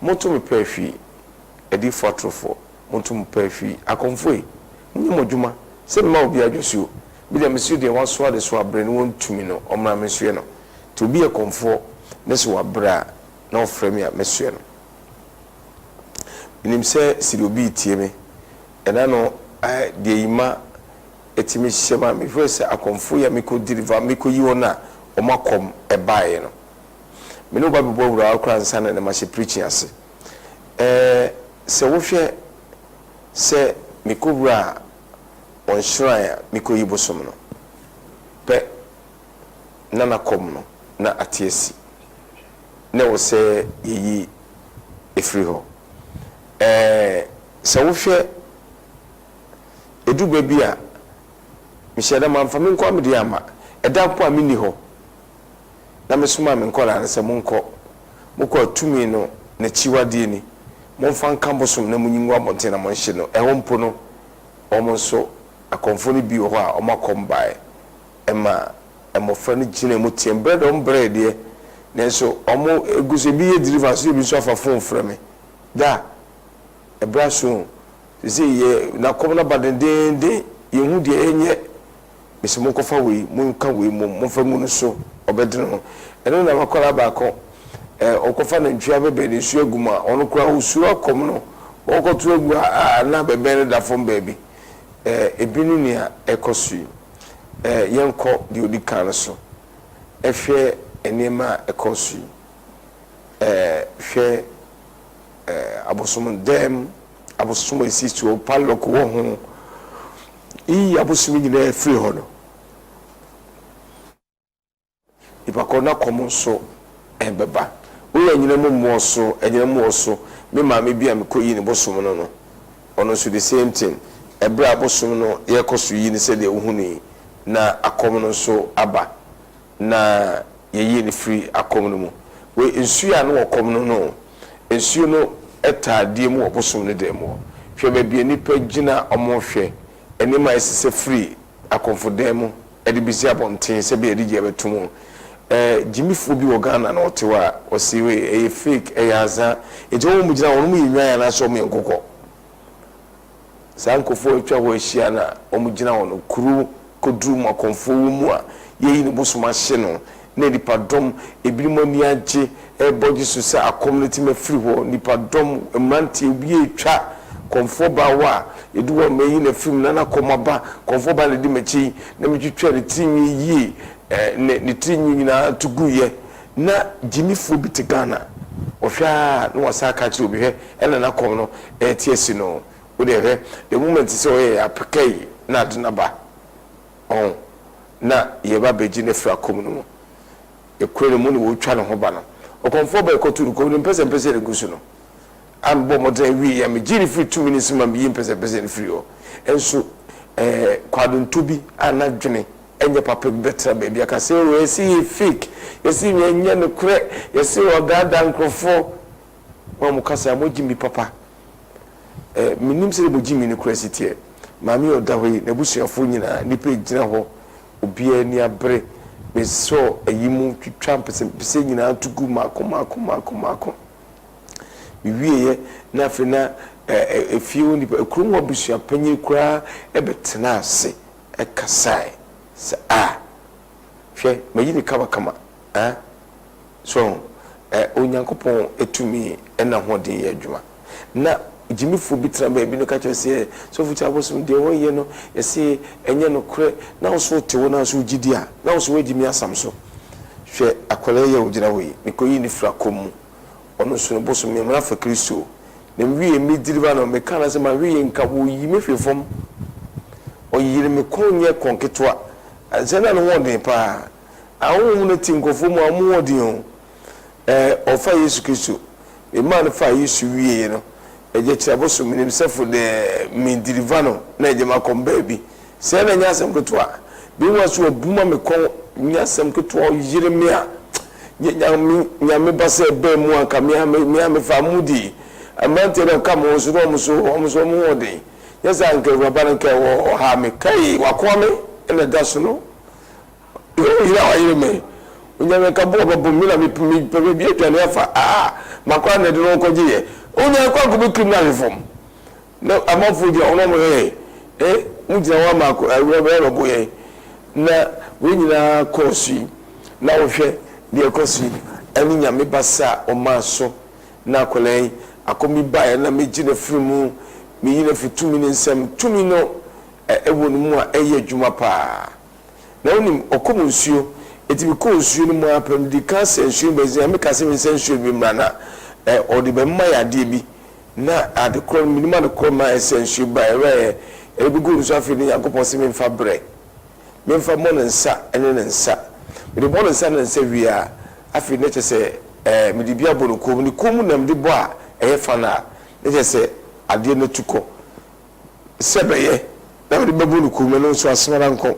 moto me pefi edi fotrofo moto me pefi akonfoi nyi modwuma se ma obi adwosuo bi dem si de waso ade so abre no wontumi no omra mesue no to bi akonfo ne so abra na ofremi a mesue no nim se si obi tie me ena no de yima etimi hyema me fo se akonfo ya meko deliver meko yi wona omakom ebae no me no ba bebo wura akra nsa na ma she preaching ase se wo hwe se meko wura on shrine meko yi bosom no pe na nakom no na atiesi na wo se yi efri ho se wo hwe edu baby a misheda manfa me nko amede ama eda po amini ho na mesuma me nko la se monko moko tumi no na chiwade ni monfa nka bosom na munyinwa bonte na monhye no eho mpo no omonso akonfo ni bi ho a omakom bae ema emofra ni gine mu tie bread on bread ye nenso omo eguse bi ye deliver so bi so afa phone fra me da ebra so ze ye na kom na badende yehu de enye mesimo kofa we munka we momfa mu no so obedre no eno na makola ba ko okofa na ntwa bebe ni su aguma ono kura usu akom no okotu agu na bebe ne da fom baby ebinu ni a ekosu yenko di odika no so ehwe enema ekosu hwe abosom dem abosom esistu o paloko wo ho abosom nyina free ho no ipakona komo so beba wo nyina mo so enyina mo so me ma me bia me koyi ne bosom no no ono so the same thing ebra abosom no ye koso yi ne se de ohuni na akom no so aba na ye ne free akom no mu we ensu a no okom no no ensu no etade mu obosom ne de mu hwe ba bia ni pa gina omohwe enima esese free akomfodem mu edi bisi abonten se be edi je betumu jimifo bi Ghana na otewa osiwe fake aza ejo mu gina wonu mu yinwa na so mu nkokọ sankofo etwa wo ehia na omu gina wono kuru koduru mu akomfo mu a yeyi ne bosoma hye no na nipadom ebirimo ni age bogi so se community me free ho nipadom mrantie bi etwa komfo ba wa edu wo meyi na film na komaba komfo ba le di mechi na metwetwa ne tinwi yi ne tinwi na tuguye na jimifo bi te Ghana ohwa no wasa ka kire obi he ele na kom no tiesi no wo de he the moment se o ye apekai na aduna ba na ye ba beji ne fra kom no ekwere mu ne wo twa ne ho ba no okomfo ba ekoturu ko ne pese ne gusu no ambo modern wi ya me giri free 2 minutes ma me pese ne free o enso kwadon tobi anadwene enye papa betra baby aka say we see fake you see me enye no kure you see ogada nkrofo wa mukasa mo jimi papa minim se mo jimi ne kure sitie mami odawe na busuafo nyina nipa gina ho obia ni abre me so ayimu twitwa pese nyina tugu mako biwie na afena efiu ni ekrum obusua panyi kura ebetena ase ekasai se hwe mayi ni kama so onyankopon etumi ena hodin ye adwuma na jimifo bitra ba bi no ka kyese so fucha bosom de woye no yesi enye no kure na wo so tewo na so gidi a na wo so wajimi asam so hwe akwale ye ogina woyi mikoyi ni fra komu ono so bosom me mra fa Kristo na wiye mi diriba no me kana se ma wiye nka wo yi me hwefom o yire me konye konketwa zena no wonde pa awu mu no tinkofo mu amu wodi ho ofa Yesu Kristo e man fa Yesu wiye no eje kira bosom me nimsefo de mi diriva no na eje makom baby se na nyasem ketwa bi waso abuma me kon nyasem ketwa yire me a nyame base be mu anka me fa mudi amante na kam wo so mu wodi yesa anka baba nka wo ha me kai wakome ene daso no ira wa yire me nyame ka bo mi na me bi etwa ne afa makwa na de no ko giye onya kwa ko be criminal reform na amafo dia ono mo mujina wa mako awura boye na we nyina kosi na wo hwe de kosi ani nyame basa o maso na kolai akomi bae na meji na frimu me yi na fitumi ne nsam tumi no ewo no mu a eye adwuma pa na onim okomu nsuo etibi ko nsuo no mu apem di ka sensuo bezi ame ka se sensuo bi mrana odi be mma ya de bi na adekro minima de kro ma sensuo ba ebi go nsuo afi ne yakopon se memfa bre memfa mo ne nsa ene ne nsa me de mo ne nsa ne nsa wi a afi ne chese me di bia bono kom ni kom nam de bo a fana ne chese ade na tuko sebeye na me de babu no kom no so asmara nko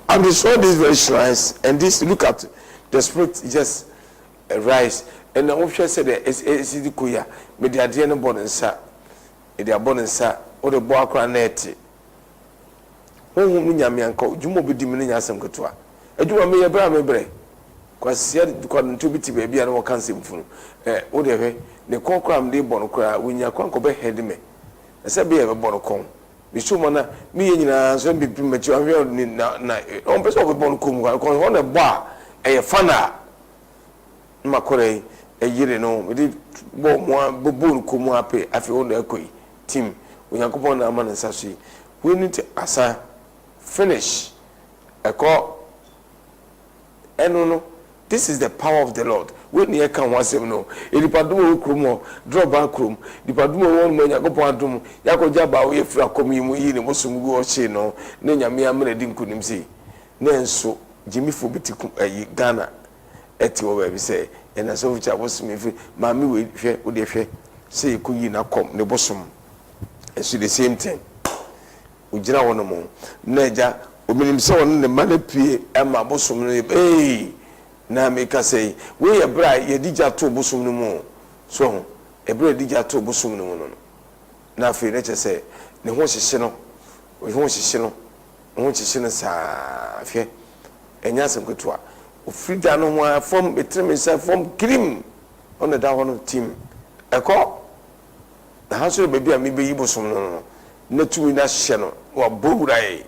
I'm destroying these very shrines, and this, look at the spirit just rise. And the officer said, it's the kuya, me the idea no born sa, it are born sa, or the boy cranette. Whom Yami uncle, you will be diminished as some couture. I do a mere bram break. Because here, to be baby, and what can seem full. Whatever, the concram de bonocra, when your conquer head me. I said, be a bonocom. Misumana mi nyina so bi premature ahwe ni na on pese o bon kum ko on e ba e fana makore e yire no me di bo mo bon kum ape afi on e koi team onyankopon na amana saso we need to asa finish e ko eno no. This is the power of the Lord. When you can once no, if Padumo Krumo, draw back room, the Padumo one when you go Padum, Yakojaba, if you are coming in a Muslim go chino, Nenya Miamre Dinkunim see. Nenso, Jimmy Fubitikum, Ghana, Etio, where we say, and as of which I was me, Mammy would if say, could you not come, the bosom, and see the same thing. Ujina one more. Neja, Uminim son, the money pay, and my bosom, na make us say we a bra ye dija to bosum no mu so e bra dija to bosum no mu no na fe ne che say ne ho hyehye no sa fe enya sem ketua o frida no ho form betrem say form cream on the down on team e ko na ha so baby a me be yi bosum no na tu na hyehye no wa bowurai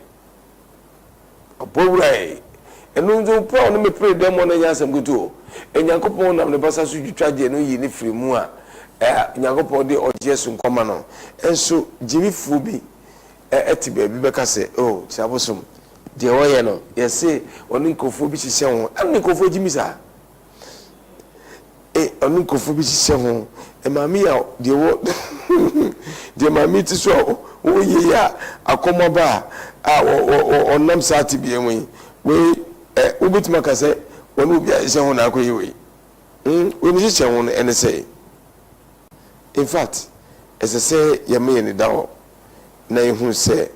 enu nzo pro no me pray dem on yansam gutu enyankopon nam ne basa so twitwa je no yi ne fremu a enyankopon de ojesu nkoma no enso jimifu bi eti ba bi beka se oh chabosom de oye no yese onu nkofo bi hihye ho anu nkofo jimisa onu nkofo bi hihye ho mami ya de wo de mami ti so o ye ya akoma ba onam saati bi enwe we ubitima kase wonu bia ise ho na akoyi we wonu hihye ho no ene say in fact as I say yame ni dawo na ehun say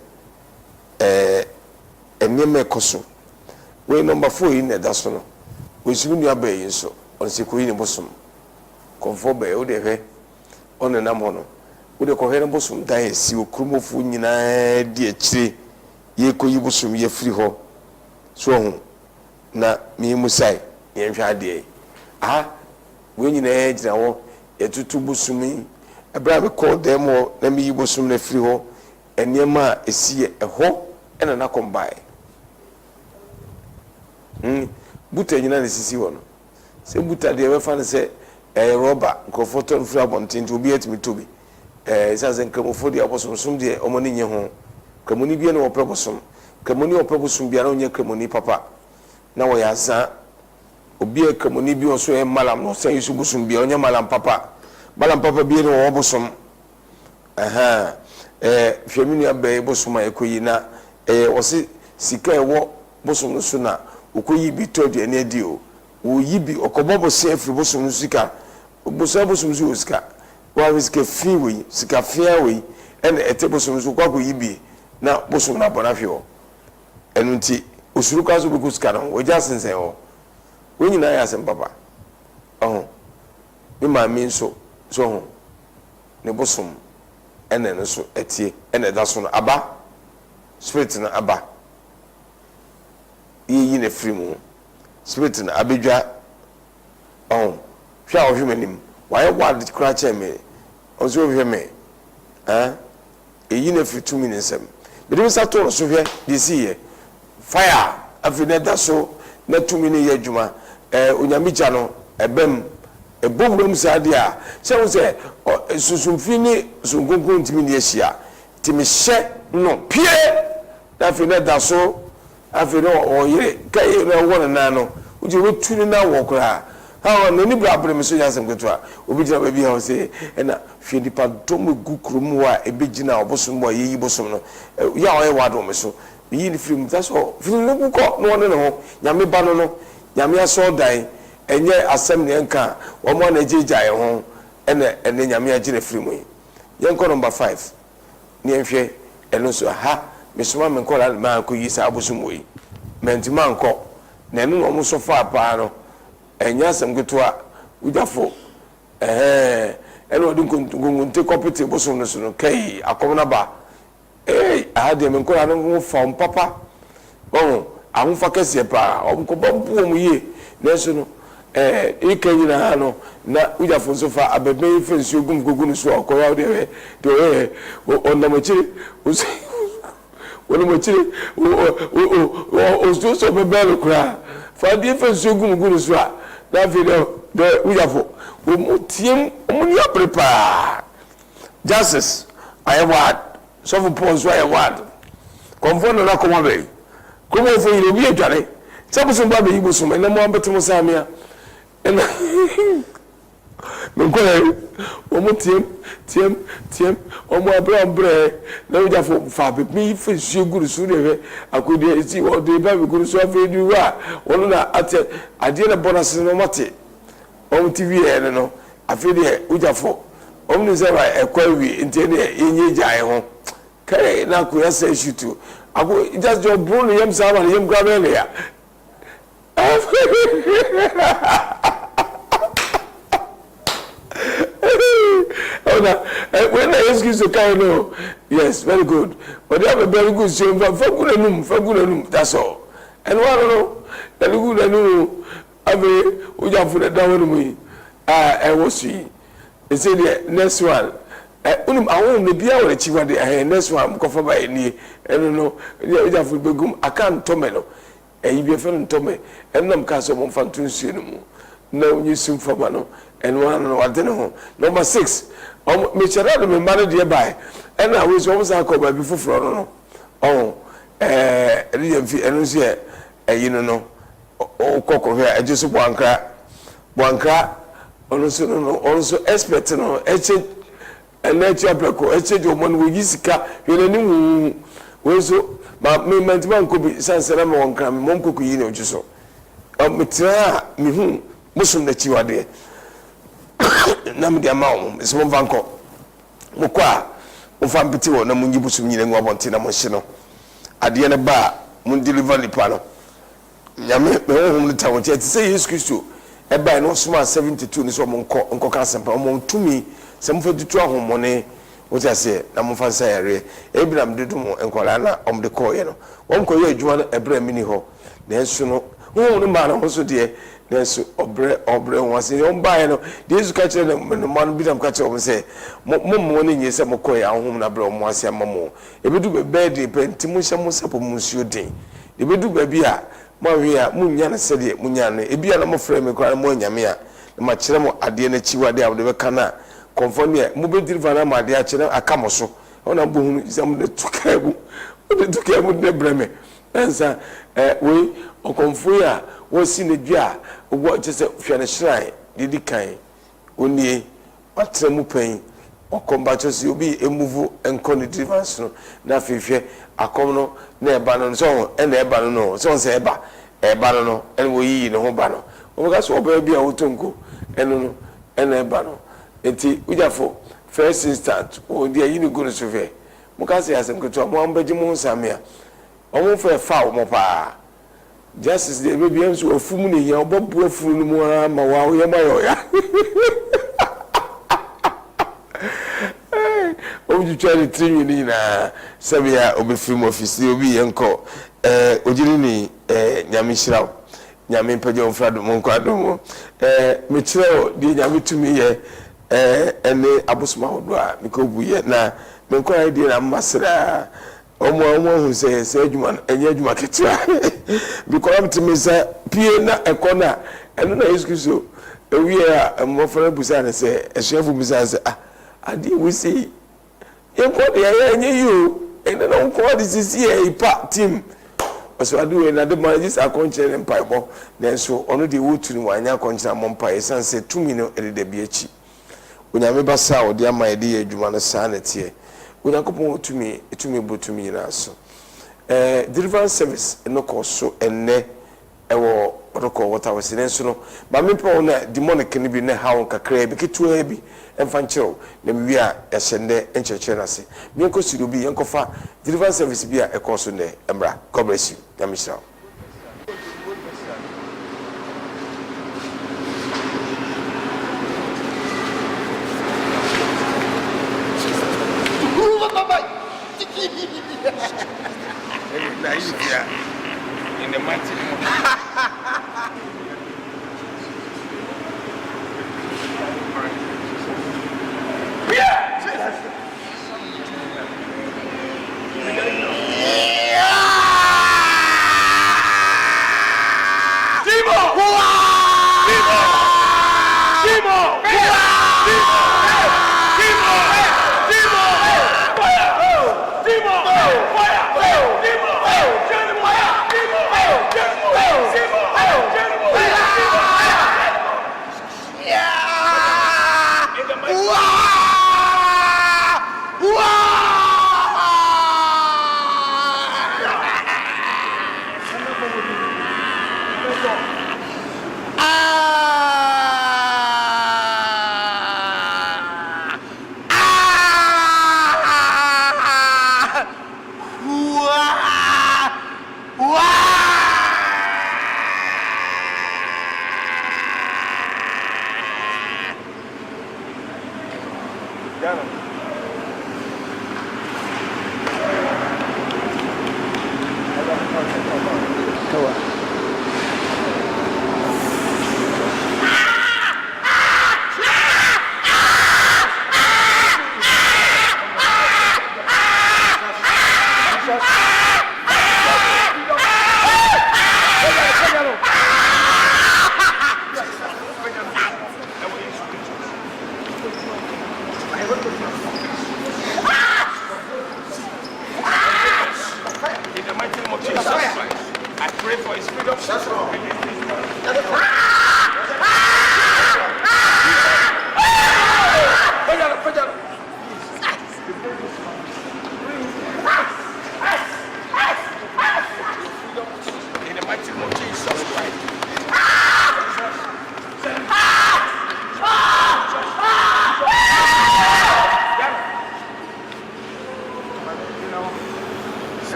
eneme koso we number 4 yi na da so no we sunu nua ba yi so on se koyi ni bosom konfo ba o de hwe on na mo no wo de ko hwe ni bosom da esi okrumofo nyina di akire ye koyi bosom ye free ho so ho na mi musai ye hwa de we nyina e gira wo etutu busumi ebra be call them na mi yibosum na free ho enema esi ho ena na kombai buta nyina na sisi wo no se buta de we fa ne se rubber ko photo free abontin to bi etimi to bi isa zen kramofo de abosom sum de omoni nye ho kramoni bi na wo probosom kramoni wo probosom bi na onye kramoni papa na wo ya za obi e kramoni bi oso e malam no san yusu busum bi onye malam papa bi no wo busum hwemini abai busum ekoyi na wosi sika ewo busum no so na okoyi bi to de na di o wo yi bi okobobo se afri busum no sika busum so sika wa riske fi we sika fia we ene ete busum so kwa ko yi bi na busum na bona fio enu nti osuru ka so bi sika no wo ja sensen ho we nyina ya sem papa ni ma mi nso so ho ne bosom ene no so etie ene da so no aba spirit na aba yi ne free mu spirit na abedwa hwa wo hwemenim waye wad kura cheme ozo hweme eyi na fi 2 minutes am bidi sa to so hwe de siye fire afine da so na 2 minutes ye adwuma onyamija no ebem ebobrom saade a se wo se susumfini sungungun ntimi ne ehia timi hye no pie na afine da so afine oyire kai na wona na no uji wetuni na wokra ha no ni brabere me so yasem ketwa obi gina ba bi ha se na hwe dipa dom gukrum wa ebegina obosom wa yeyi bosom no ya oye wado me so yi ni film that's all film no ko no ne ho nyame ba no nyame aso dan enye asem ne nka wo mo na jeja ye ho ene nyame agire film yi yenko number 5 ne nhwe eno so ha me so ma nko la ma ko yi sa abosom wo yi mentima nko na enu no mo so fa pa no enya asem ketwa ujafo eno odi nkunte kopiti bosom no so no kai akomna ba ahade me nko la no fa papa ahunfa kese pa omko bampu mu ye neso no ikanyina ha no na ujafo so fa abebe fensi ogum gogunu so okoya de onamachiri onamachiri o so bebe kura fa de fensi ogum gogunu so a na video de ujafo o mutiem o mu ya prepare justice I word so for pause I word confirm na koma be kuma fo yire bi adware sabuso ba be yibuso me na mo ambeto samia ena me ko o mo tiem o mo abre na uja fa be mi fe su guru su de akodi esi o de ba be guru su afa du wa wono na ate ade na bonus no mate o TV e no afa de uja fo o mo se ba ekwa wi nte de enye jae ho kai na ko ya say shutu ago just your bro yam sama yam grabe ne ya when I excuse the kind no yes very good but they have a very good show fagunanum that's all and one no the good anu ave ujafu da dawo mu I was see they say the next one unim awon ne bia wore chiwa de next one ko fa ba eni eno no ujafu begum akan tomelo eyibe fe no tome enam ka so mo fantu nsuo no mu na onyi sumfama no and one no wadene ho number 6 me chere me mane de bai ena we so say ko ba bi foforo no eri fi eno se eyino no kokko he ajesu bwankra ono so expert no eche enechi apeko eche jo mon we yisika yele ni we so ma me mantima nko bi sansera me wonkra me mom koku yi ne ojuso me tira me hu musum na chiwade na me dia ma wo so mo vanko mo kwa mo fam piti wo na mo nyi busum nyine ngwa bonti na mo hye no ade ne ba mo deliver lipa no nyame me ho mo ta wo che say Jesus Christo e ba no suma 72 ni so mo nko ka sempa mo tumi se mo fa tutu ahomone wo ti ase na mo fa say ere ebram dedu mo enkola na om de call ye no won ko ye adwuma no ebra mini ho na enso no wo no ma na ho so de nesu obre wase on bae no Jesus ka kire no man bi dam ka kire o se mo ne nyese mo koy ahom na bre o mo ase amamo ebedu be de penti mo hye mo sapo mo nsuo den ebedu ba bi a mo hwe a mo nya na se de mo nya no ebi a na mo frɛ me kwa mo nyame a na ma kire mo ade na chiwade a wo de be kana konfon ne mo be diriva na ma ade a kire aka mo so ona bo hunu isam de tukabu o de tukabu de bre me ensa we o konfo ya wo si ne dua wo just hwene shrine didi kan onie watremu pen okombacho si obi emuvu enko ne deliverance no na fehwe akom no na eba no so e na eba no so se eba no en wo yi ne ho ba no o ga so oba bia wo tonko eno no en eba no enti ujafo first instant o dia yi ne gunu so fe mo ka se asem keto mo ambaji mo samia o mo fe fa o mo pa justice the baby am so afumu ne ya obobu afuru no mu ma wa o ye ma yo ya o ju try to train ni na sabia obefimu office obi yenko ojiri ni nyamishiraw nyame mpagye wo fra do mo nkwado mo me kire di nyame tumi ye ene abosoma hodo a me ko buye na me nkwa di na masra omo hu se adwuma enye adwuma ketua because am timi sa pie na ekona eno na yesu ewie a mo fra busa na se ehyefu busa se adi we see yenko de ya enye you ene na nko de sisi e pa team so adu we na de managers akonche empire bo then so ono de wotuni wanya akonche amompa esanse tumi no de bia chi onyame basa o de ama de adwuma no sa na tie onyankopon tumi botumi na so deliverance service no koso enne ewo roko water was in so no ba me po na demonic ni bi na hawo kakra bi ketua bi emfa nchero na mi a ehende encheche na se mi enko studio bi enko fa deliverance service bi a ekoso ne emra. God bless you. Yamisha. In the mighty name of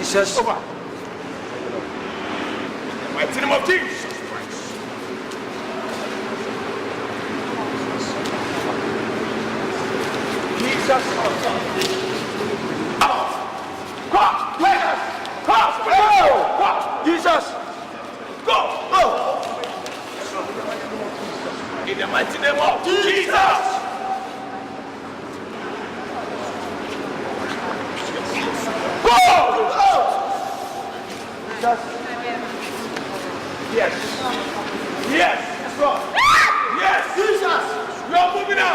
Jesus. Over. In the mighty name of Jesus Christ. Jesus. Out. Come. Let us. Come. Go. Come. Jesus. Go. Go. In the mighty name of Jesus.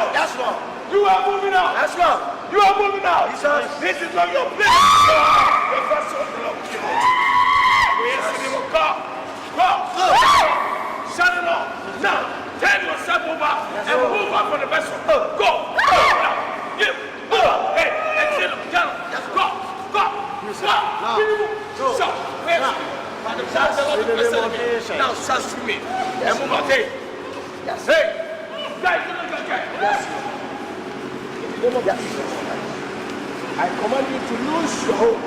out. Yes, Lord. You are moving out. Yes, Lord. You are moving out. Jesus. This is not your place. The vessel of the Lord. We are sitting on God. Shut it off. Now, turn yourself over and move out from the vessel. Go. Now. Give. Hey, exit. Go. Go. So, by the time the Lord is blessing me, now stand to me and move out. Hey. Hey. Guys, look. Yes. I command you to lose your hold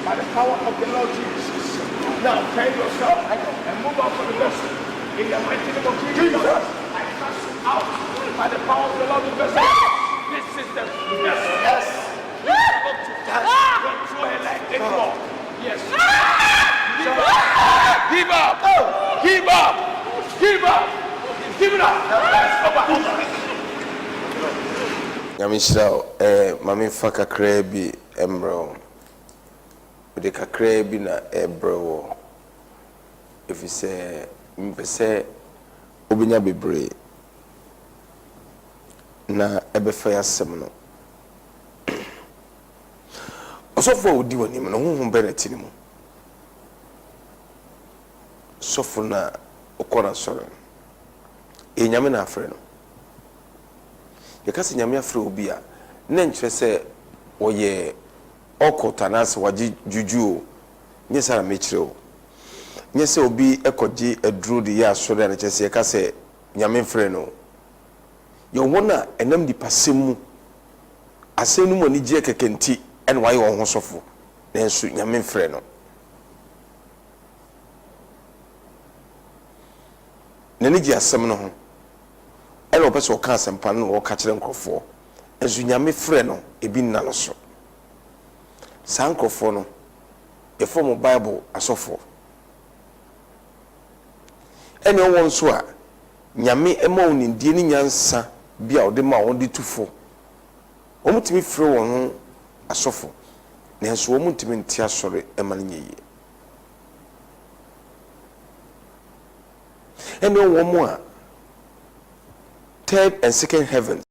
by the power of the Lord Jesus. Now turn yourself and move out from the vessel. In the mighty name of Jesus, I cast you out by the power of the Lord Jesus. This is the vessel. Yes. Don't throw her leg anymore. Yes. Give up. Give up. Give up. Give it up. Yamishra mami fa kakra bi emro de kakra bi na ebro if you say mpese obinya bebre na ebefa yasem no osofo odi woni no honhom beneti ni mu sofo na okora soro enyame na afre no yekase nyame afre obi a na nkyere se oye okotanase waji juju nye sara mechire o nye se obi ekoji eduro de ya asore na kyese yekase nyame frɛ no yo wona enam di pasemu asenu mo ni je kekenti en waye wo ho sofo na nso nyame frɛ no nani ji asem no ho ene opese o ka asempa no o ka kire nkrofo enso nyame frɛ no ebi nna no so san nkrofo no e form bible asofo ene won so a nyame ema onindie ni nyansa bia ode ma won de tufo omutimi frɛ won asofo nenso omutimi ntia sore ema no nyeye ene won mo a third and second heaven